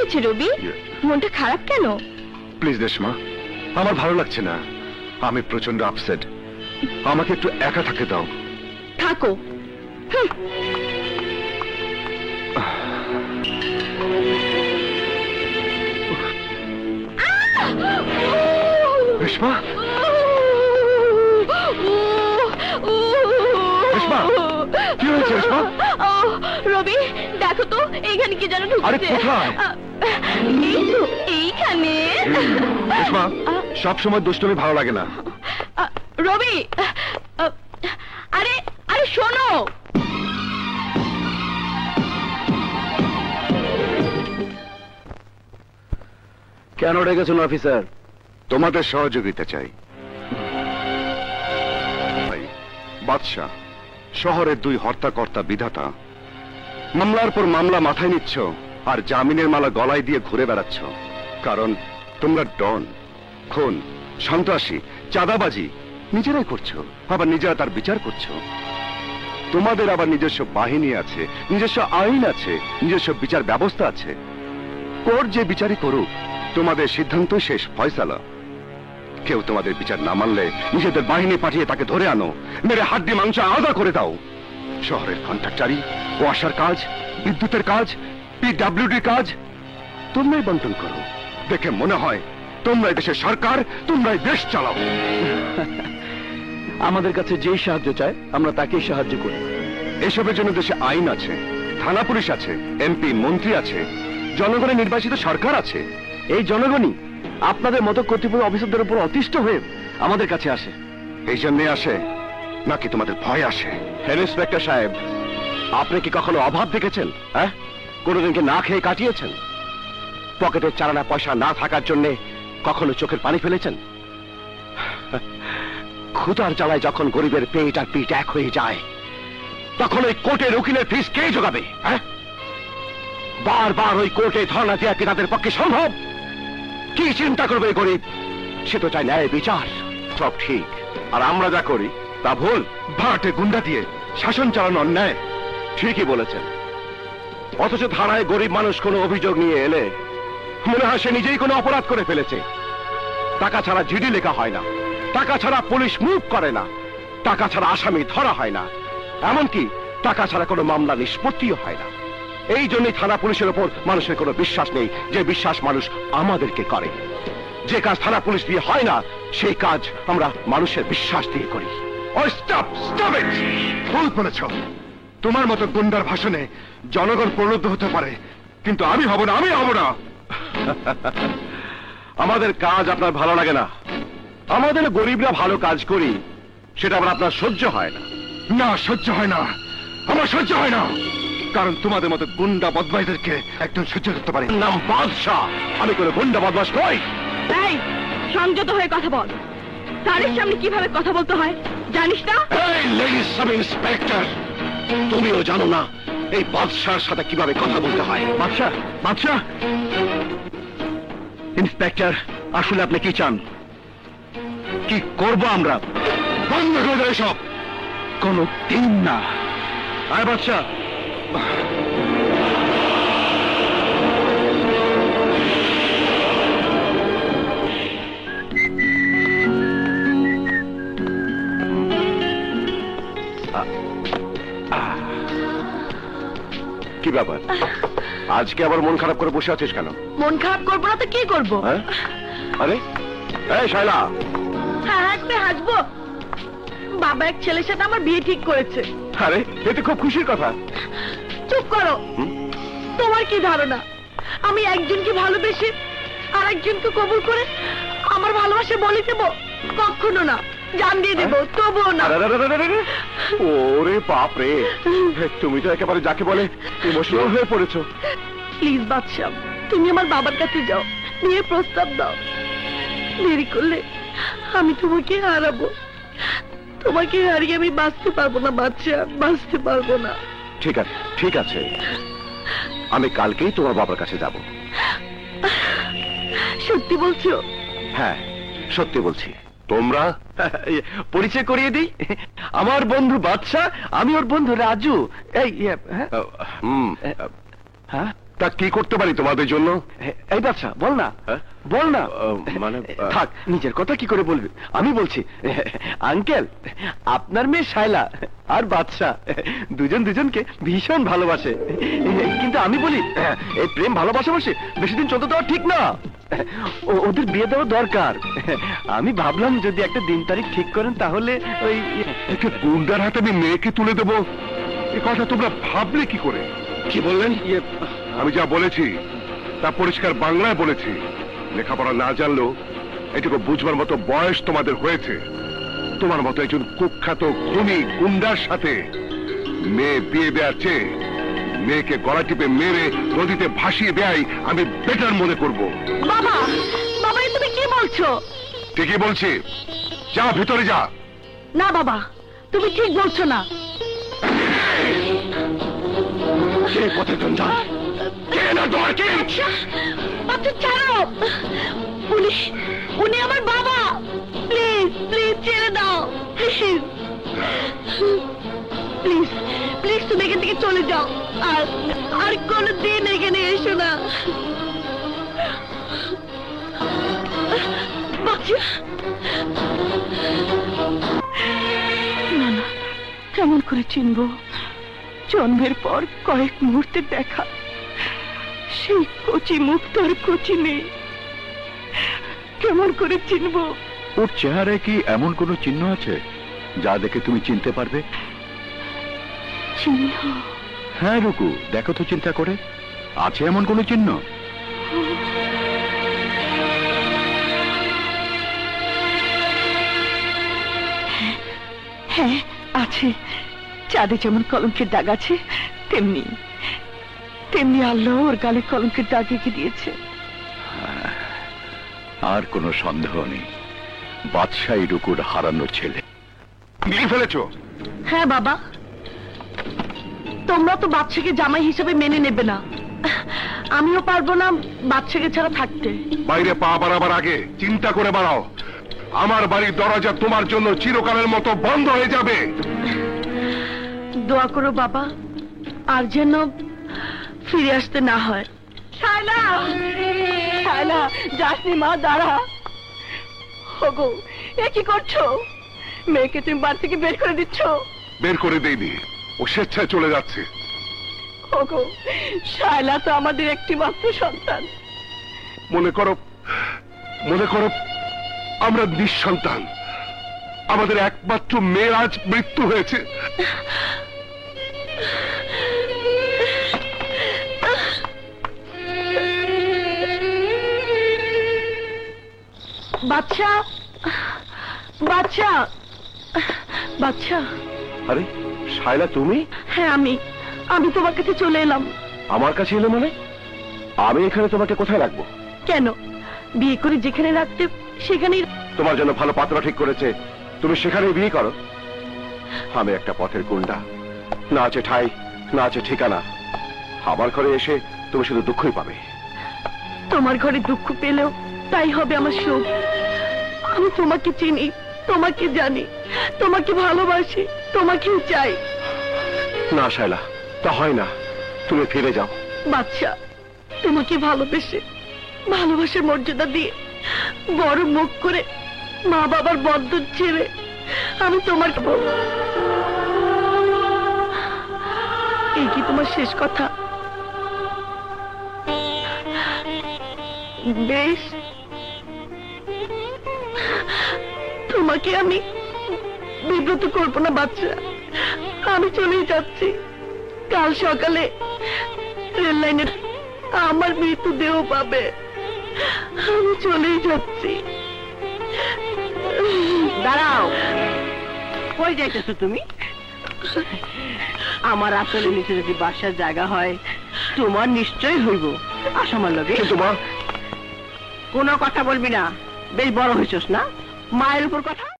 হয়েছে রবি? মনটা খারাপ কেন? প্লিজ রেশমা, আমার ভালো লাগছে না। আমি প্রচন্ড আপসেট। আমাকে একটু একা থাকতে দাও। থাকো। রেশমা, রেশমা, কি হয়েছে রেশমা? রবি দেখো তো এইখানে কি যেন ঢুকছে। আরে কোথায়? এই তো এইখানে। রেশমা, সব সময় দুষ্টুমি ভালো লাগে না। রবি, আরে আরে শোনো। কেন ডেকেছেন অফিসার? তোমাদের সহযোগিতা চাই। বাদশাহ, শহরের দুই হর্তাকর্তা বিধাতা, মামলার পর মামলা মাথায় নিচ্ছ আর জামিনের মালা গলায় দিয়ে ঘুরে বেড়াচ্ছ। কারণ তোমরা ডন, খুন, সন্ত্রাসী, চাঁদাবাজি নিজেরাই করছো, আবার নিজেরা তার বিচার করছো। তোমাদের আবার নিজস্ব বাহিনী আছে, নিজস্ব আইন আছে, নিজস্ব বিচার ব্যবস্থা আছে। কোর্ট যে বিচারই করুক, তোমাদের সিদ্ধান্ত শেষ ফয়সালা। কেউ তোমাদের বিচার না মানলে নিজেদের বাহিনী পাঠিয়ে তাকে ধরে আনো, মেরে হাড্ডি মাংস আলাদা করে দাও। শহরের কন্ট্রাক্টারি, ওয়াসার কাজ, বিদ্যুতের কাজ, পিডব্লিউডির কাজ তোমরাই বন্টন করো। দেখে মনে হয় তোমরাই দেশের সরকার, তোমরাই দেশ চালাও। আমাদের কাছে যেই সাহায্য চায় আমরা তাকেই সাহায্য করি। এসবের জন্য দেশে আইন আছে, থানা পুলিশ আছে, এমপি মন্ত্রী আছে, জনগণের নির্বাচিত সরকার আছে। এই জনগণই আপনাদের মতো কর্তৃপক্ষ অফিসারদের উপর অতিষ্ঠ হয়ে আমাদের কাছে আসে। এই জন্যে আসে নাকি তোমাদের ভয় আসে? হেড ইন্সপেক্টর সাহেব, আপনি কি কখনো অভাব দেখেছেন? হ্যাঁ, কোনোদিনকে না খেয়ে কাটিয়েছেন? পকেটের চারানা পয়সা না থাকার জন্য কখনো চোখের পানি ফেলেছেন? ক্ষুধার জ্বালায় যখন গরিবের পেট আর পিঠ এক হয়ে যায়, তখন ওই কোর্টের উকিলের ফিস কে জোগাবে? হ্যাঁ, বারবার ওই কোর্টে ধর্ণা দেওয়া কি তাদের পক্ষে সম্ভব? কি চিন্তা করবে গরিব? সে তো চায় ন্যায় বিচার। সব ঠিক, আর আমরা যা করি তা ভুল। ভাড়াটে গুন্ডা দিয়ে শাসন চালানো অন্যায়। ঠিকই বলেছেন। অথচ থানায় গরিব মানুষ কোনো অভিযোগ নিয়ে এলে মনে হয় সে নিজেই কোনো অপরাধ করে ফেলেছে। টাকা ছাড়া জিডি লেখা হয় না, টাকা ছাড়া পুলিশ মুভ করে না, টাকা ছাড়া আসামি ধরা হয় না, এমনকি টাকা ছাড়া কোনো মামলা নিষ্পত্তিও হয় না। এই জন্যই থানা পুলিশের উপর মানুষের কোনো বিশ্বাস নেই, যে বিশ্বাস মানুষ আমাদেরকে করে। যে কাজ থানা পুলিশ দিয়ে হয় না, সেই কাজ আমরা মানুষের বিশ্বাস দিয়ে করি। Stop stop it! ভুল বলেছ। তোমার মতো গুন্ডার ভাষণে জনগণ প্রলুব্ধ হতে পারে, কিন্তু আমি হব না, আমি হব না। আমাদের কাজ আপনার ভালো লাগে না। আমাদের গরিবরা ভালো কাজ করি, সেটা আবার আপনার সহ্য হয় না। না, সহ্য হয় না, আমার সহ্য হয় না। কারণ তোমাদের মতো গুন্ডা বদমাইদেরকে একদম সহ্য করতে পারি। নাম বাদশাহ, আমি কোনো গুন্ডা বদমাশ নই। এই, সংযত হয়ে কথা বল। তাদের সামনে কিভাবে কথা বলতে হয় জানিস না? এই লেডিস সাব ইন্সপেক্টর, তুমিও জানো না এই বাদশার সাথে কিভাবে কথা বলতে হয়? বাদশাহ, বাদশাহ। ইন্সপেক্টর, আসলে আপনি কি চান? কি করব আমরা? বন্ধ করে দেয় সব। কোনো দিন না। আয় বাদশাহ। কি ব্যাপার, আজকে আবার মন খারাপ করে বসে আছিস কেন? মন খারাপ করবো না তো কি করবো? হ্যাঁ? আরে এই শায়লা, হ্যাঁ, হাসবে হাসবো। বাবা এক ছেলের সাথে আমার বিয়ে ঠিক করেছে। আরে এ তো খুব খুশির কথা। চুপ করো। তোমার কি ধারণা আমি একজনকে ভালোবেসে আর একজনকে কবুল করে আমার ভালোবাসা বলে দেবো? কখনো না। জান দিয়ে দেবো, তবুও না। ওরে বাপ রে, তুমি তো একেবারে যাকে বলে ইমোশনাল হয়ে পড়েছো। প্লিজ বাদশাহ, তুমি আমার বাবার কাছে যাও, বিয়ে প্রস্তাব দাও। দেরি করলে আমি তোমাকে হারাবো। তোমাকে হারিয়ে আমি বাঁচতে পারবো না বাদশাহ, বাঁচতে পারবো না। ঠিক আছে, ঠিক আছে, আমি কালকেই তোমার বাবার কাছে যাব। সত্যি বলছো? হ্যাঁ, সত্যি বলছি। তোমরা পরিচয় করিয়ে দিই, আমার বন্ধু বাদশাহ, আমি ওর বন্ধু রাজু। এই হ্যাঁ, তা কি করতে পারি তোমাদের জন্য? এই বাচ্চা বল না, বল না। মানে থাক, নিজের কথা কি করে বলবি, আমি বলছি। আঙ্কেল, আপনার মেয়ে শায়লা আর বাদশা দুজন দুজনকে ভীষণ ভালোবাসে, কিন্তু আমি বলি এই প্রেম ভালোবাসা বসে বেশি দিন চলতে দেওয়া ঠিক না। ওদের বিয়ে দেওয়া দরকার। আমি ভাবলাম যদি একটা দিন তারিখ ঠিক করেন তাহলে ওই একে গুন্ডার হাতে আমি মেয়েকে তুলে দেব, এ কথা তোমরা ভাবলে কি করে? কি বললেন? আমি যা বলেছি তা পরিষ্কার বাংলায় বলেছি। লেখাপড়া না জানলেও এটুকু বুঝবার মতো বয়স তোমাদের হয়েছে। তোমার মতো একজন কুখ্যাত খুনি গুন্ডার সাথে মেয়ে বিয়ে দেওয়ার চেয়ে মেয়েকে গলা টিপে মেরে নদীতে ভাসিয়ে দেয় আমি বেটার মনে করব। বাবা, বাবা, এ তুমি কি বলছো? ঠিকই বলছি, যা ভিতরে যা। না বাবা, তুমি ঠিক বলছো না। কে পথে জঞ্জাল, কে না তোমার কে? বাচ্চা ছাড়ো, পুলিশ, উনি আমার বাবা। প্লিজ প্লিজ ছেড়ে দাও, প্লিজ প্লিজ প্লিজ, তুমি এখান থেকে চলে যাও, আর আর কোনোদিন এখানে এসো না। বাচ্চা, না না, কেমন করে চিনবো? জন্মের পর কয়েক মুহূর্তে দেখা সেই কচি মুখ তো আর কচি নেই, কেমন করে চিনবো? ওর চেহারায় কি এমন কোনো চিহ্ন আছে যা দেখে তুমি চিনতে পারবে? চিহ্ন? হ্যাঁ রুকু, দেখো তো চিন্তা করে, আছে এমন কোনো চিহ্ন? হ্যাঁ আছে, চাঁদে যেমন কলঙ্কের দাগ আছে তেমনি তেমনি আল্লাহ ওর গালে কলঙ্কের দাগ এঁকে দিয়েছে। আর কোনো সন্দেহ নেই, বাদশাহী রুকুর হারানো ছেলে। নিয়ে ফেলেছো? হ্যাঁ বাবা, তোমরা তো বাচ্চাকে জামাই হিসেবে মেনে নেবে না, আমিও পারবো না বাচ্চাকে ছাড়া থাকতে। বাইরে পা বাড়াবার আগে চিন্তা করে বাড়াও, আমার বাড়ির দরজা তোমার জন্য চিরকালের মতো বন্ধ হয়ে যাবে। দোয়া করো বাবা, আর যেন ফিরে আসতে না হয়। শায়লা, শায়লা, যাসনি মা, দাঁড়া। ওগো, এ কি করছো? মেয়েকে তুমি বাড়ি থেকে বের করে দিচ্ছ? বের করে দেইনি, ও স্বেচ্ছায় চলে যাচ্ছে। ওগো, শায়লা তো আমাদের একটি মাত্র সন্তান। মনে করো আমরা নিঃসন্তান, আমাদের একমাত্র মেয়ের আজ মৃত্যু হয়েছে। বাচ্চা, বাচ্চা, বাচ্চা। আরে শায়লা, তুমি? হ্যাঁ আমি তোমার কাছে চলে এলাম। আমার কাছে এলে মানে? আমি এখানে তোমাকে কোথায় রাখবো? কেন, বিয়ে করে যেখানে রাখতে সেখানেই। তোমার জন্য ভালো পাত্র ঠিক করেছে, তুমি সেখানে বিয়ে করো। আমি একটা পথের গুন্ডা, না আছে ঠাই, না আছে ঠিকানা। আমার ঘরে এসে তুমি শুধু দুঃখই পাবে। তোমার ঘরে দুঃখ পেলেও তাই হবে আমার সুখ। আমি তোমাকে চিনি, তোমাকে জানি, তোমাকে ভালোবাসি, তোমাকেও চাই। না শায়লা, তা হয় না, তুমি ফিরে যাও। বাচ্চা, তোমাকে ভালোবেসে, ভালোবাসার মর্যাদা দিয়ে, বড় মুখ করে, মা বাবার বন্ধন ছেড়ে আমি তোমার। এই কি তোমার শেষ কথা? বেশ, তোমাকে আমি বিব্রত করবো না বাচ্চা, আমি চলেই যাচ্ছি। কাল সকালে রেল লাইনের আমার মৃতদেহ পাবে। আমি চলেই যাচ্ছি। দাঁড়াও, কই যাইতেছো তুমি? আমার আসলে নিচে যদি বাসার জায়গা হয় তোমার নিশ্চয় হইব। আসো আমার লগে। কিন্তু মা, কোনো কথা বলবি না, বেশ বড় হইছস না, মায়ের উপর কথা।